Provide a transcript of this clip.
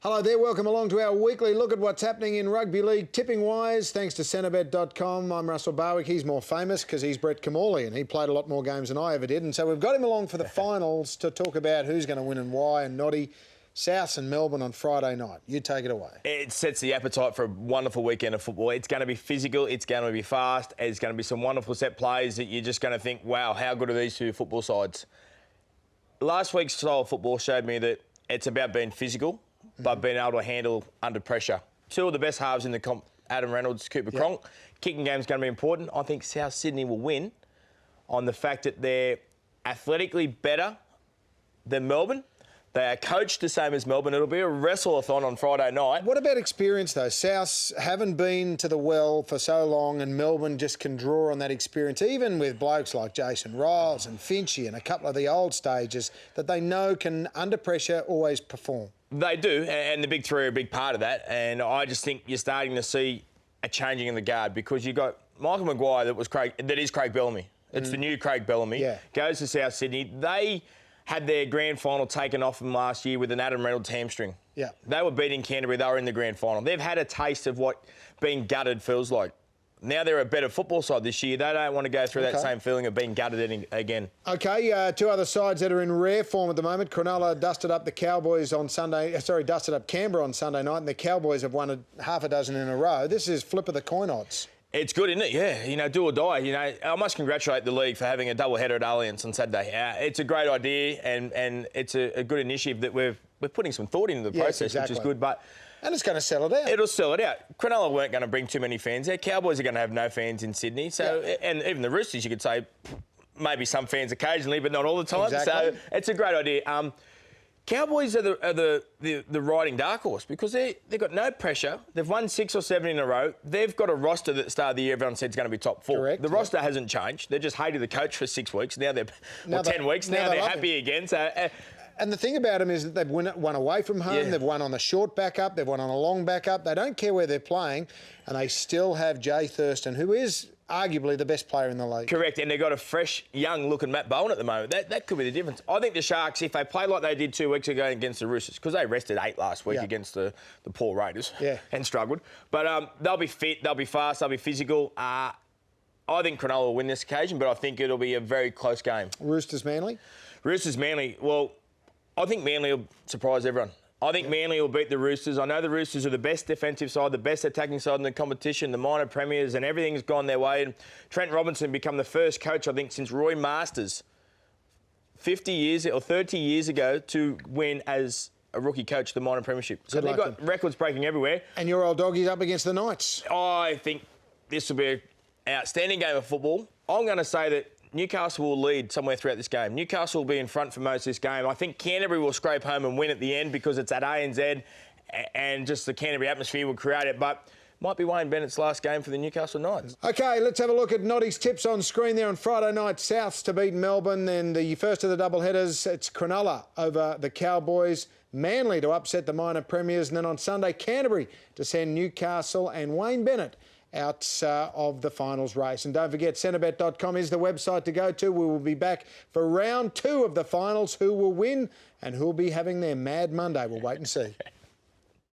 Hello there, welcome along to our weekly look at what's happening in rugby league tipping-wise, thanks to Centrebet.com. I'm Russell Barwick. He's more famous because he's Brett Camorley and he played a lot more games than I ever did. And so we've got him along for the finals to talk about who's going to win and why. And Noddy, Souths and Melbourne on Friday night. You take it away. It sets the appetite for a wonderful weekend of football. It's going to be physical, it's going to be fast, it's going to be some wonderful set plays that you're just going to think, wow, how good are these two football sides? Last week's style of football showed me that it's about being physical, but being able to handle under pressure. Two of the best halves in the comp, Adam Reynolds, Cooper Cronk. Kicking game's going to be important. I think South Sydney will win on the fact that they're athletically better than Melbourne. They are coached the same as Melbourne. It'll be a wrestle-a-thon on Friday night. What about experience, though? Souths haven't been to the well for so long, and Melbourne just can draw on that experience, even with blokes like Jason Riles and Finchy and a couple of the old stages that they know can, under pressure, always perform. They do, and the big three are a big part of that. And I just think you're starting to see a changing in the guard because you've got Michael Maguire that is Craig Bellamy. It's the new Craig Bellamy. Goes to South Sydney. They had their grand final taken off them last year with an Adam Reynolds hamstring. They were beating Canterbury. They were in the grand final. They've had a taste of what being gutted feels like. Now they're a better football side this year. They don't want to go through that same feeling of being gutted again. Okay, two other sides that are in rare form at the moment. Cronulla dusted up the Cowboys on dusted up Canberra on Sunday night, and the Cowboys have won half a dozen in a row. This is flip of the coin odds. It's good, isn't it? Yeah, you know, do or die. You know, I must congratulate the league for having a doubleheader at Allianz on Saturday. It's a great idea, and it's a good initiative that we're putting some thought into the process, which is good. And it's going to sell it out. It'll sell it out. Cronulla weren't going to bring too many fans there. Cowboys are going to have no fans in Sydney. So, and even the Roosters, you could say, maybe some fans occasionally, but not all the time. So it's a great idea. Cowboys are the riding dark horse because they've got no pressure. They've won 6 or 7 in a row. They've got a roster that at the start of the year everyone said is going to be top 4. Correct, the roster hasn't changed. They just hated the coach for 6 weeks. Now they're 10 weeks. Now they're happy again. So. And the thing about them is that they've won away from home, they've won on a short backup, they've won on a long backup. They don't care where they're playing, and they still have Jay Thurston, who is arguably the best player in the league. Correct, and they've got a fresh, young-looking Matt Bowen at the moment. That could be the difference. I think the Sharks, if they play like they did 2 weeks ago against the Roosters, because they rested 8 last week against the poor Raiders and struggled, but they'll be fit, they'll be fast, they'll be physical. I think Cronulla will win this occasion, but I think it'll be a very close game. Roosters-Manly? Roosters-Manly, well, I think Manly will surprise everyone. I think Manly will beat the Roosters. I know the Roosters are the best defensive side, the best attacking side in the competition, the minor premiers, and everything's gone their way. And Trent Robinson become the first coach, I think, since Roy Masters 50 years or 30 years ago to win as a rookie coach the minor premiership. So they've got records breaking everywhere. And your old doggy's up against the Knights. I think this will be an outstanding game of football. I'm going to say that Newcastle will lead somewhere throughout this game. Newcastle will be in front for most of this game. I think Canterbury will scrape home and win at the end because it's at ANZ and just the Canterbury atmosphere will create it. But might be Wayne Bennett's last game for the Newcastle Knights. OK, let's have a look at Noddy's tips on screen there on Friday night. Souths to beat Melbourne. And the first of the double headers, it's Cronulla over the Cowboys. Manly to upset the minor premiers. And then on Sunday, Canterbury to send Newcastle and Wayne Bennett out of the finals race. And don't forget, Centrebet.com is the website to go to. We will be back for round 2 of the finals. Who will win and who will be having their Mad Monday? We'll wait and see.